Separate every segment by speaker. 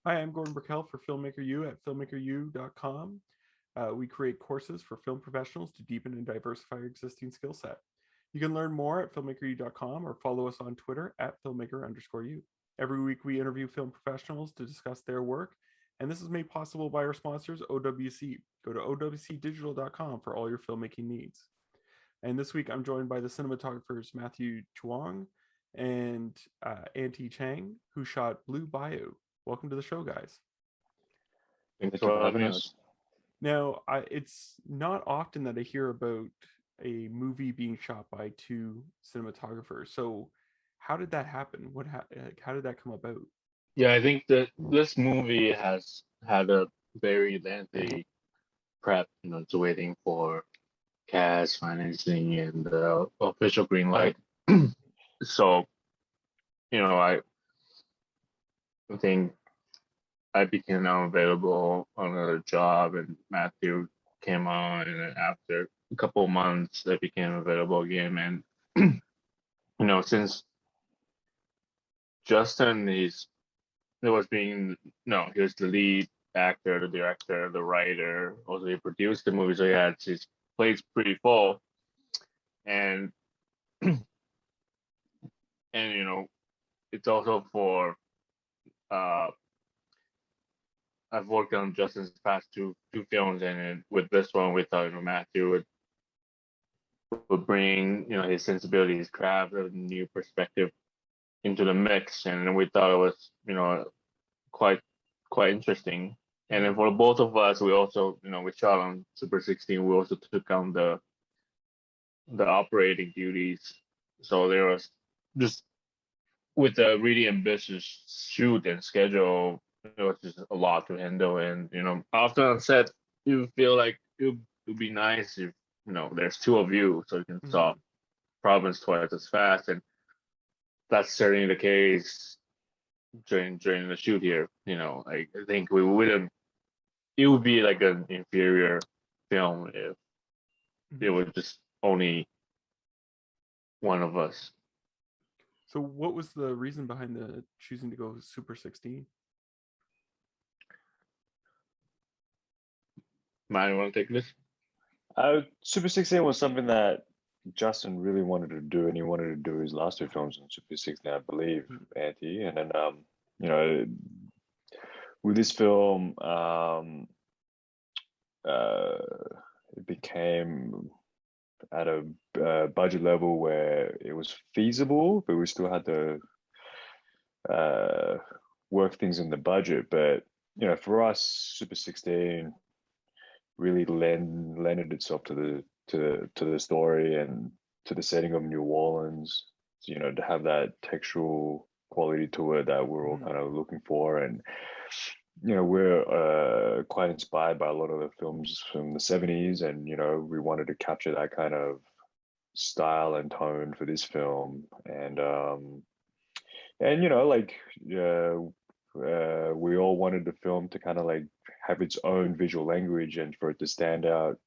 Speaker 1: Hi, I'm Gordon Burkell for Filmmaker U at filmmakeru.com. We create courses for film professionals to deepen and diversify your existing skill set. You can learn more at filmmakeru.com or follow us on Twitter at filmmaker_u. Every week, we interview film professionals to discuss their work, and this is made possible by our sponsors, OWC. Go to owcdigital.com for all your filmmaking needs. And this week, I'm joined by the cinematographers Matthew Chuang and Ante Cheng, who shot Blue Bayou. Welcome to the show, guys.
Speaker 2: Thanks
Speaker 3: Thank you
Speaker 2: for
Speaker 3: for
Speaker 2: having
Speaker 3: having
Speaker 2: us.
Speaker 3: us.
Speaker 1: Now, it's not often that I hear about a movie being shot by two cinematographers. So, how did that happen? How did that come about?
Speaker 2: Yeah, I think that this movie has had a very lengthy prep. It's waiting for cast, financing, and the official green light. So, I think I became unavailable on another job, and Matthew came on, and then after a couple of months, I became available again. And since Justin, he was the lead actor, the director, the writer. Also, he produced the movie, so he had his plates pretty full. And it's also for uh, I've worked on Justin's past two films, and then with this one, we thought Matthew would bring his sensibility, his craft, a new perspective into the mix, and we thought it was quite quite interesting. And then for both of us, we also, we shot on Super 16. We also took on the operating duties. So there was just with a really ambitious shoot and schedule, it was just a lot to handle. And after on set, you feel like it would be nice if there's two of you, so you can solve problems twice as fast. And that's certainly the case during the shoot here. I think we wouldn't. It would be like an inferior film if it was just only one of us.
Speaker 1: So, what was the reason behind the choosing to go Super 16?
Speaker 2: Matt, you want to take this?
Speaker 3: Super 16 was something that Justin really wanted to do, and he wanted to do his last two films in Super 16, I believe, Auntie. And then, with this film, it became at a budget level where it was feasible, but we still had to work things in the budget. But for us, Super 16 really lended itself to the story and to the setting of New Orleans. To have that textual quality to it that we're all kind of looking for. And we're quite inspired by a lot of the films from the 70s, and we wanted to capture that kind of style and tone for this film. And we all wanted the film to kind of like have its own visual language and for it to stand out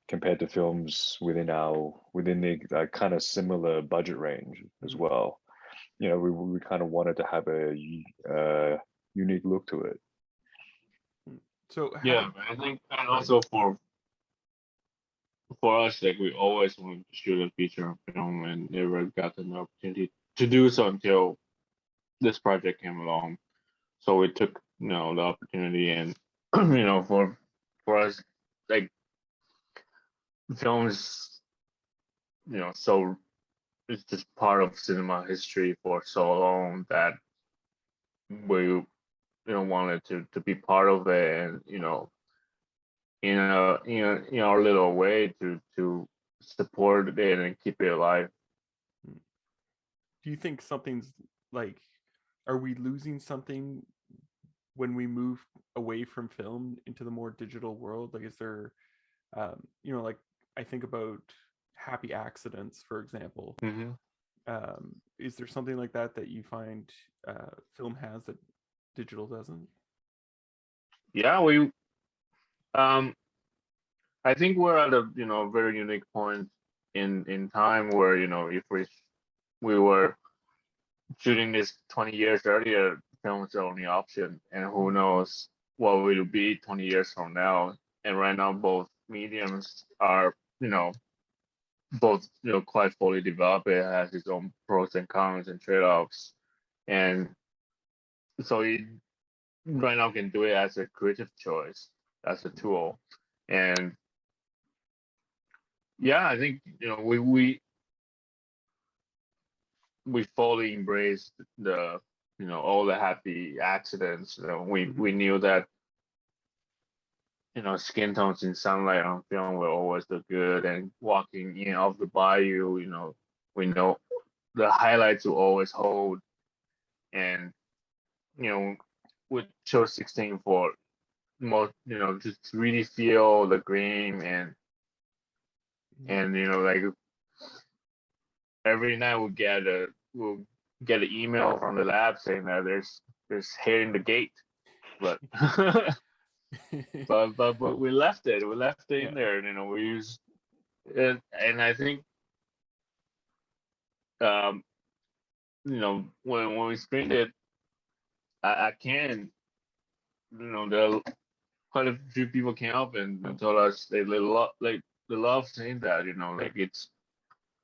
Speaker 3: compared to films within the kind of similar budget range as well. We kind of wanted to have a unique look to it.
Speaker 1: So,
Speaker 2: I think, and also for us, like we always wanted to shoot a feature film and never got an opportunity to do so until this project came along. So we took the opportunity, and for us, like films, so it's just part of cinema history for so long that we wanted to be part of it, and in our little way to support it and keep it alive.
Speaker 1: do you think something's like, are we losing something when we move away from film into the more digital world? Like, is there, like I think about Happy Accidents, for example.
Speaker 2: Mm-hmm.
Speaker 1: Is there something like that that you find film has that digital doesn't?
Speaker 2: Yeah, we I think we're at a very unique point in time where if we were shooting this 20 years earlier, film is the only option, and who knows what will be 20 years from now. And right now, both mediums are, both quite fully developed. It has its own pros and cons and trade-offs, and so it right now can do it as a creative choice, as a tool. And yeah, I think we fully embraced the all the happy accidents. We knew that skin tones in sunlight on film will always look good, and walking in off the bayou, we know the highlights will always hold. And with show 16 for most, just really feel the grain, and like every night we'll get an email from the lab saying that there's hair in the gate, but but we left it in there, and we used it. And I think when we screened it, I can there quite a few people came up and told us they love saying that, like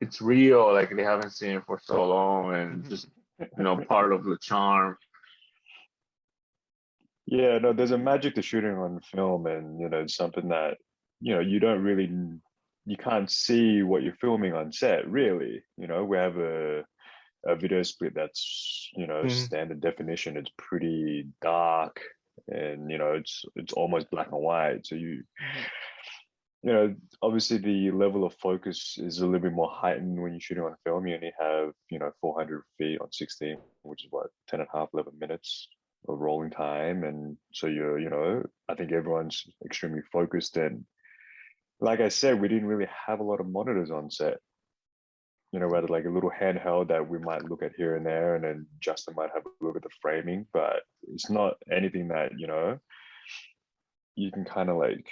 Speaker 2: it's real, like they haven't seen it for so long, and just part of the charm.
Speaker 3: Yeah, no, there's a magic to shooting on film, and it's something that you can't see what you're filming on set, really. We have a video split that's standard definition. It's pretty dark, and it's almost black and white. So obviously the level of focus is a little bit more heightened when you're shooting on film. You only have 400 feet on 16, which is what 10 and a half, 11 minutes of rolling time. And so I think everyone's extremely focused. And like I said, we didn't really have a lot of monitors on set. We had like a little handheld that we might look at here and there, and then Justin might have a look at the framing, but it's not anything that you can kind of like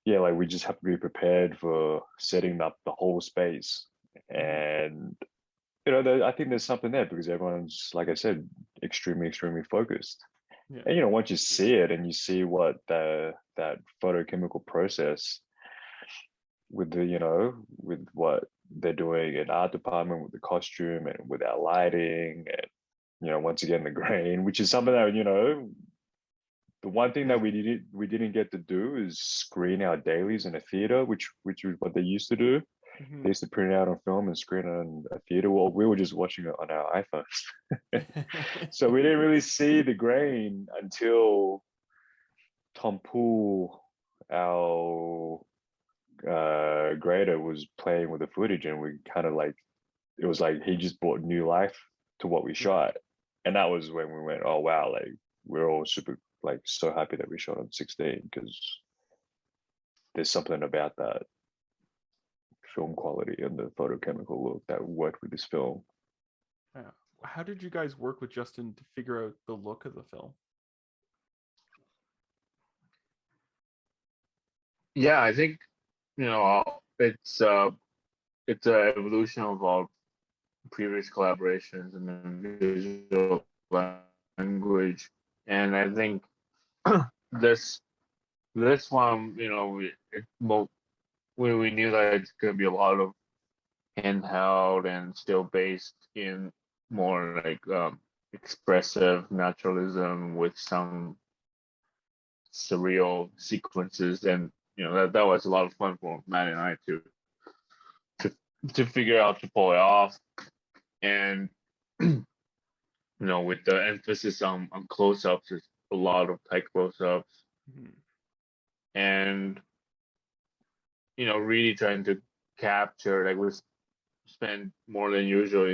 Speaker 3: we just have to be prepared for setting up the whole space. And I think there's something there because everyone's, like I said, extremely focused. Yeah. And once you see it and you see what that photochemical process with with what they're doing in art department, with the costume and with our lighting, and once again the grain, which is something that the one thing that we didn't get to do is screen our dailies in a theater, which was what they used to do. They used to print it out on film and screen it in a theater. Well, we were just watching it on our iPhones. So we didn't really see the grain until Tom Poole, our grader, was playing with the footage, and we kind of it was like he just brought new life to what we shot. And that was when we went, oh wow, like we're all super so happy that we shot on 16, because there's something about that film quality and the photochemical look that worked with this film.
Speaker 1: Yeah. How did you guys work with Justin to figure out the look of the film?
Speaker 2: Yeah, I think it's an evolution of our previous collaborations in the visual language, and I think this one, we knew that it's going to be a lot of handheld and still based in more expressive naturalism with some surreal sequences, and that was a lot of fun for Matt and I to figure out to pull it off. And with the emphasis on close-ups, there's a lot of tight close-ups, and really trying to capture, we spend more than usual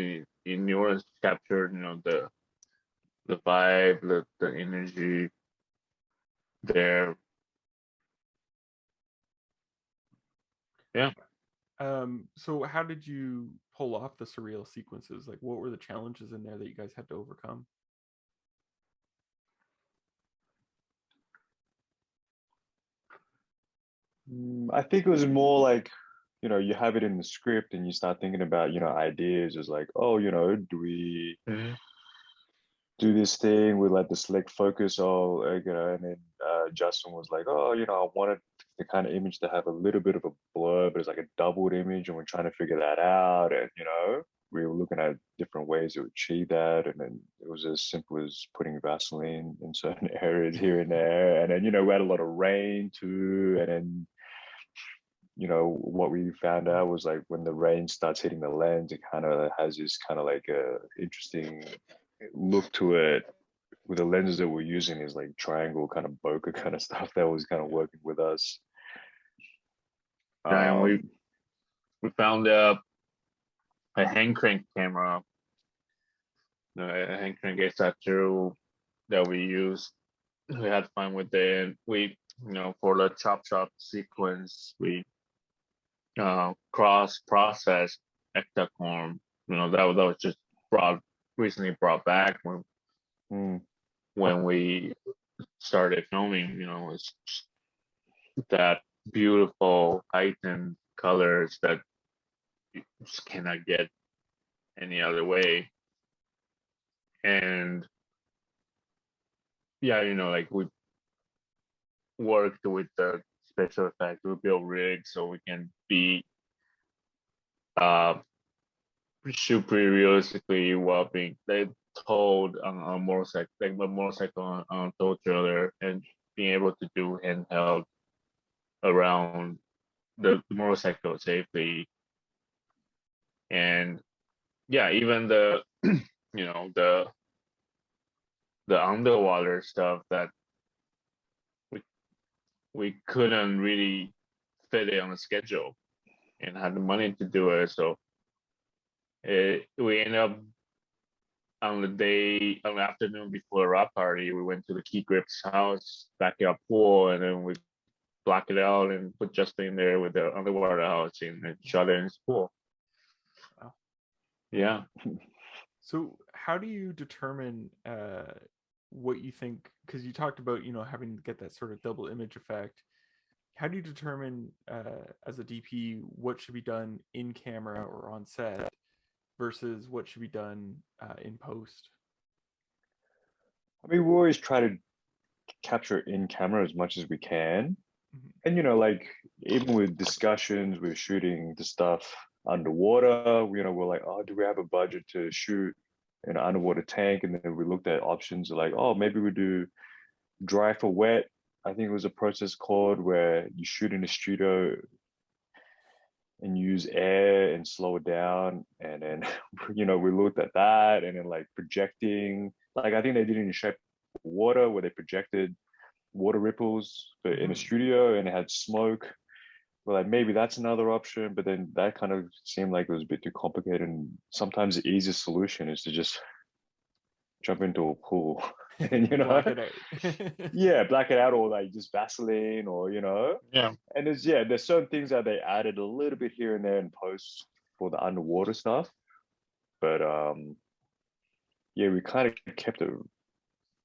Speaker 2: in New Orleans to capture the vibe, the energy there. Yeah.
Speaker 1: So how did you pull off the surreal sequences? What were the challenges in there that you guys had to overcome?
Speaker 3: I think it was more you have it in the script and you start thinking about ideas. It's oh, do we do this thing with like the select focus, and then Justin was like, oh, I wanted the kind of image to have a little bit of a blur, but it's like a doubled image, and we're trying to figure that out, and we were looking at different ways to achieve that, and then it was as simple as putting Vaseline in certain areas here and there, and then we had a lot of rain too, and then what we found out was like when the rain starts hitting the lens, it kind of has this kind of like a interesting look to it. With the lenses that we're using is like triangle kind of bokeh kind of stuff that was kind of working with us.
Speaker 2: Yeah, and we found a hand crank camera, a hand crank A2 that we used. We had fun with it. And we, for the chop sequence, we cross processed ectocorm. That was just recently brought back when we started filming. It's that beautiful heightened colors that you just cannot get any other way. And yeah, like we worked with the special effects. We built rigs so we can be shoot pretty realistically while being towed on a motorcycle, like a motorcycle on a tow trailer, and being able to do handheld around the motorcycle safely. And yeah, even the the underwater stuff that we couldn't really fit it on a schedule and had the money to do it. So we ended up on the afternoon before a rock party, we went to the Key Grip's house, backyard pool, and then we blocked it out and put Justin in there with the underwater house and shot it in his pool.
Speaker 1: Wow.
Speaker 2: Yeah.
Speaker 1: So how do you determine what you think, because you talked about having to get that sort of double image effect? How do you determine as a DP what should be done in camera or on set versus what should be done in post?
Speaker 3: I mean, we always try to capture in camera as much as we can. And like even with discussions, we're shooting the stuff underwater, we're like, oh, do we have a budget to shoot in an underwater tank? And then we looked at options like, oh, maybe we do dry for wet. I think it was a process called where you shoot in the studio and use air and slow it down. And then, we looked at that, and then like projecting, like I think they did it in shape of water where they projected water ripples but in a studio, and it had smoke. Well, like maybe that's another option, but then that kind of seemed like it was a bit too complicated. And sometimes the easiest solution is to just jump into a pool and
Speaker 1: Black it out.
Speaker 3: yeah, black it out, or like just Vaseline, or
Speaker 2: Yeah.
Speaker 3: And there's certain things that they added a little bit here and there in post for the underwater stuff, but yeah, we kind of kept it.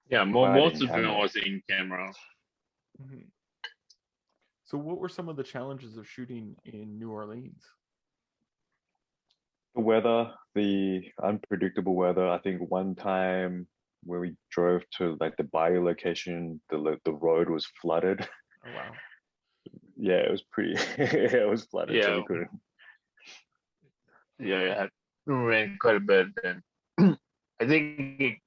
Speaker 2: Yeah, most of it was in camera.
Speaker 1: So what were some of the challenges of shooting in New Orleans?
Speaker 3: The weather, the unpredictable weather. I think one time when we drove to like the Bayou location, the road was flooded.
Speaker 1: Oh wow.
Speaker 3: Yeah, it was pretty. It was flooded, so we couldn't.
Speaker 2: Yeah, it had rained quite a bit, and I think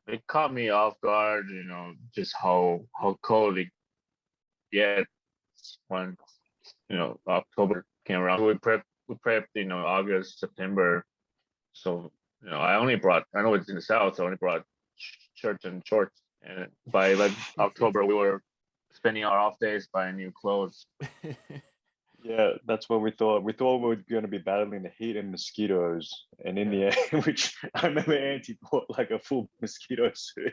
Speaker 2: it caught me off guard. Just how cold it gets when October came around. We prepped August, September. So I know it's in the South, so I only brought shirts and shorts. And by like October, we were spending our off days buying new clothes.
Speaker 3: Yeah, that's what we thought. We thought we were going to be battling the heat and mosquitoes, and in the end, which I remember Auntie bought like a full mosquito suit,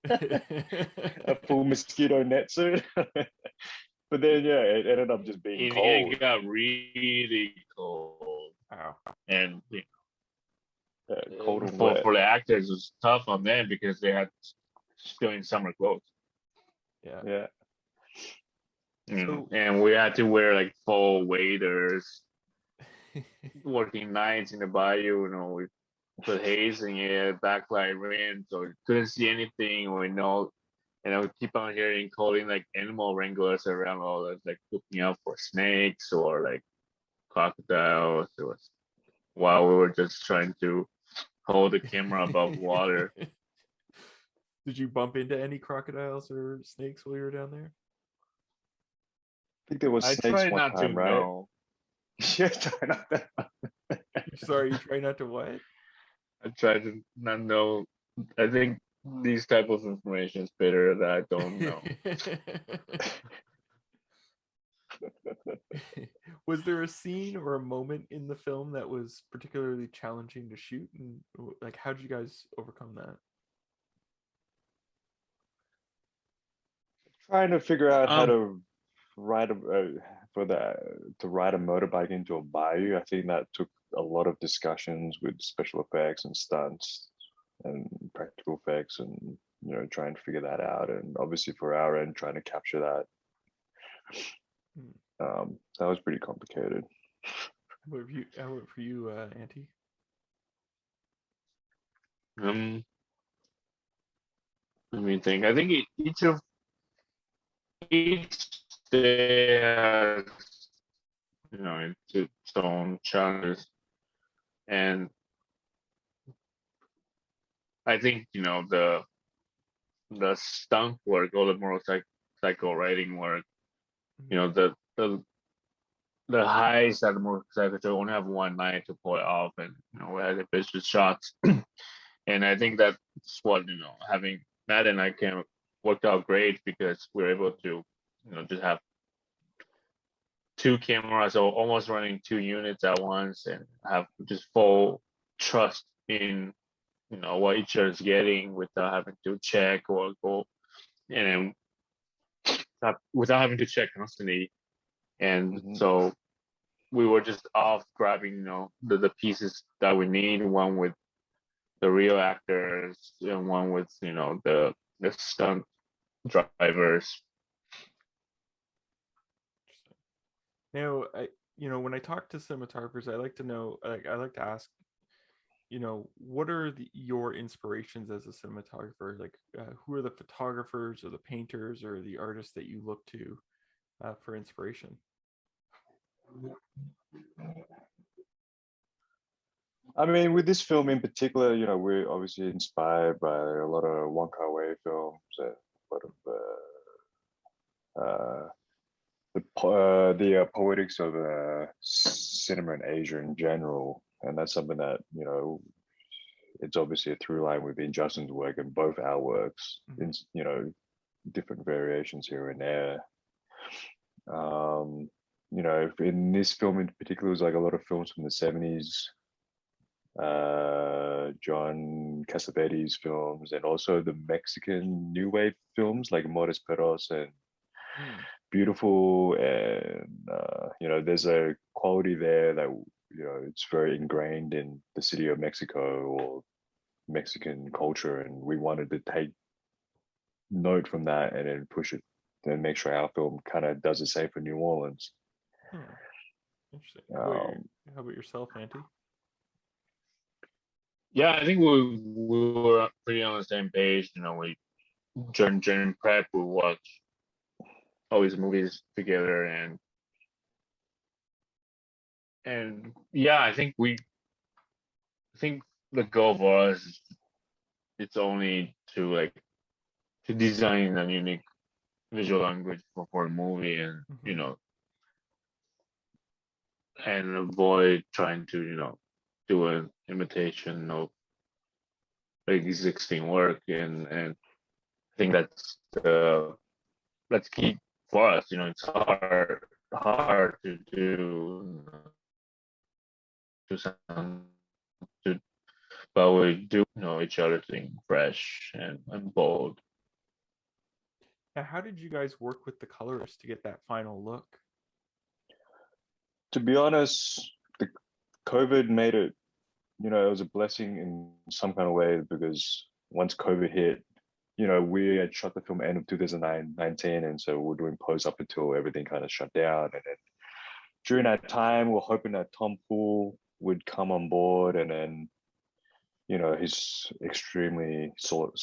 Speaker 3: a full mosquito net suit. But then, yeah, it ended up just being cold.
Speaker 2: It got really cold.
Speaker 1: Wow.
Speaker 2: And
Speaker 3: cold and wet.
Speaker 2: For the actors, it was tough on them because they had still in summer clothes.
Speaker 3: Yeah.
Speaker 2: And we had to wear like full waders, working nights in the bayou, with with haze in it, backlight rain, so we couldn't see anything. We know, and I would keep on hearing calling like animal wranglers around all us, like looking out for snakes or like crocodiles. It was while we were just trying to hold the camera above water.
Speaker 1: Did you bump into any crocodiles or snakes while you were down there?
Speaker 3: I think there was
Speaker 2: I
Speaker 3: snakes
Speaker 2: try
Speaker 3: one
Speaker 2: not to
Speaker 3: time, right?
Speaker 2: know.
Speaker 3: Yeah, try not to.
Speaker 1: Sorry, you try not to what?
Speaker 2: I try to not know. I think these type of information is better that I don't know.
Speaker 1: Was there a scene or a moment in the film that was particularly challenging to shoot, and like how did you guys overcome that?
Speaker 3: Trying to figure out how
Speaker 2: Um,
Speaker 3: to ride to ride a motorbike into a bayou. I think that took a lot of discussions with special effects and stunts and practical effects, and trying to figure that out. And obviously for our end, trying to capture that. That was pretty complicated.
Speaker 1: How about for you, Auntie?
Speaker 2: Let me think. I think each day has its own challenges, and I think the stunt work or the motorcycle riding work, the highs at the motorcycle only have one night to pull it off, and we had the vicious shots. And I think that's what having Matt and I can worked out great, because we're able to just have two cameras, so almost running two units at once, and have just full trust in what each other is getting without having to check or go, and without having to check constantly. And so we were just off grabbing the pieces that we need, one with the real actors and one with the stunt drivers.
Speaker 1: Now, when I talk to cinematographers, I like to know, I like to ask, what are your inspirations as a cinematographer? Like, who are the photographers or the painters or the artists that you look to for inspiration?
Speaker 3: I mean, with this film in particular, we're obviously inspired by a lot of Wong Kar-wai films and a lot of the poetics of cinema in Asia in general, and that's something that it's obviously a through line within Justin's work and both our works, in different variations here and there. In this film in particular, it was like a lot of films from the 70s. John Cassavetes films, and also the Mexican new wave films like Amores Perros and Beautiful, and there's a quality there that it's very ingrained in the city of Mexico or Mexican culture, and we wanted to take note from that and then push it and make sure our film kind of does the same for New Orleans.
Speaker 1: Interesting. How about yourself, Auntie?
Speaker 2: Yeah, I think we were pretty on the same page. We during prep we watched all these movies together, and yeah, I think the goal for us, it's only to design a unique visual language for a movie, and and avoid trying to do an imitation of existing work, and I think that's key for us. It's hard to do something, but we do know each other thing fresh and bold.
Speaker 1: Now, how did you guys work with the colorists to get that final look?
Speaker 3: To be honest, the COVID made it, it was a blessing in some kind of way, because once COVID hit, we had shot the film end of 2019, and so we're doing post up until everything kind of shut down. And then during that time, we're hoping that Tom Poole would come on board, and then you know, he's extremely sought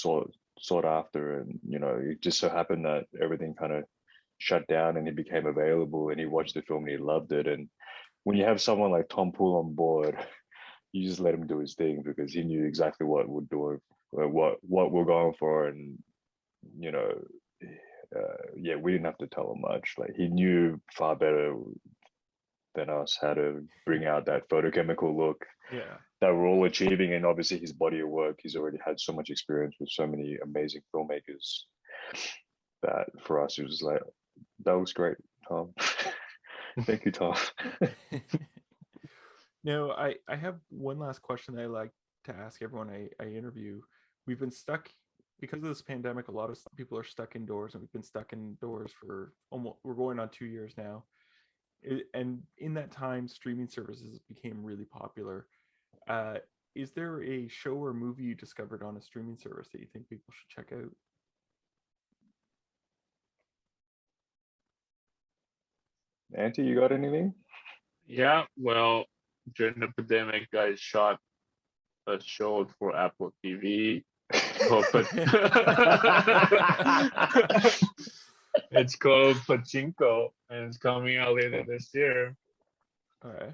Speaker 3: after, and you know, it just so happened that everything kind of shut down and he became available, and he watched the film and he loved it. And when you have someone like Tom Poole on board, you just let him do his thing because he knew exactly what we're doing, what we're going for, and you know, yeah, we didn't have to tell him much. Like he knew far better than us how to bring out that photochemical look
Speaker 1: Yeah.
Speaker 3: that we're all achieving. And obviously his body of work, he's already had so much experience with so many amazing filmmakers that for us it was like, that was great, Tom. Thank you, Tom.
Speaker 1: No, I have one last question that I like to ask everyone I interview. We've been stuck because of this pandemic. A lot of people are stuck indoors, and we've been stuck indoors for almost, we're going on 2 years now. And in that time, streaming services became really popular. Is there a show or movie you discovered on a streaming service that you think people should check out?
Speaker 3: Ante, you got anything?
Speaker 2: Yeah, well, during the pandemic, I shot a show for Apple TV. It's called Pachinko, and it's coming out later this year.
Speaker 1: All right.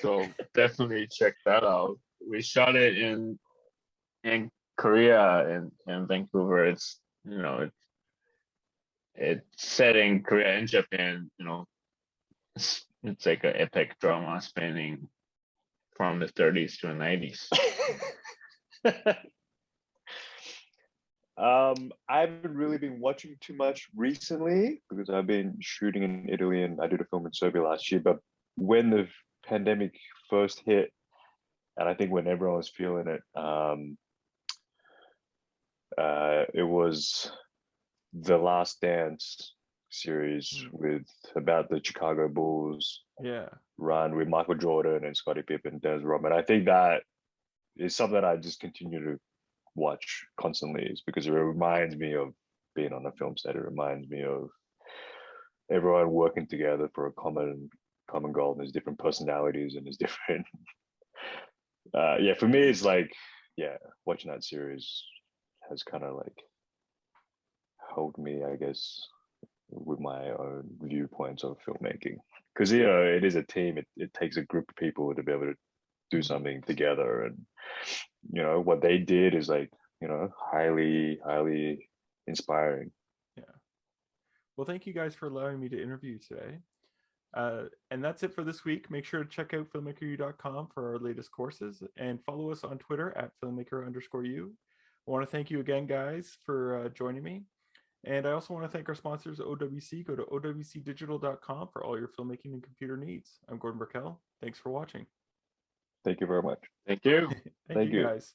Speaker 2: So definitely check that out. We shot it in Korea, in Vancouver. It's, you know, it's set in Korea and Japan. You know, it's like an epic drama spanning from the 30s to the 90s.
Speaker 3: I haven't really been watching too much recently because I've been shooting in Italy and I did a film in Serbia last year. But when the pandemic first hit, and I think when everyone was feeling it, it was The Last Dance series with about the Chicago Bulls run with Michael Jordan and Scottie Pippen, Dennis Rodman. I think that is something that I just continue to watch constantly, is because it reminds me of being on a film set. It reminds me of everyone working together for a common goal. And there's different personalities and there's different yeah, for me it's like, yeah, watching that series has kind of like helped me, I guess, with my own viewpoints of filmmaking, because you know, it is a team. It takes a group of people to be able to do something together, and you know what they did is like, you know, highly inspiring.
Speaker 1: Yeah. Well, thank you guys for allowing me to interview today. And that's it for this week. Make sure to check out filmmakeru.com for our latest courses and follow us on Twitter at filmmaker_u. I want to thank you again, guys, for joining me. And I also want to thank our sponsors, OWC. Go to owcdigital.com for all your filmmaking and computer needs. I'm Gordon Burkell. Thanks for watching.
Speaker 3: Thank you very much.
Speaker 2: Thank you.
Speaker 1: Thank you, guys.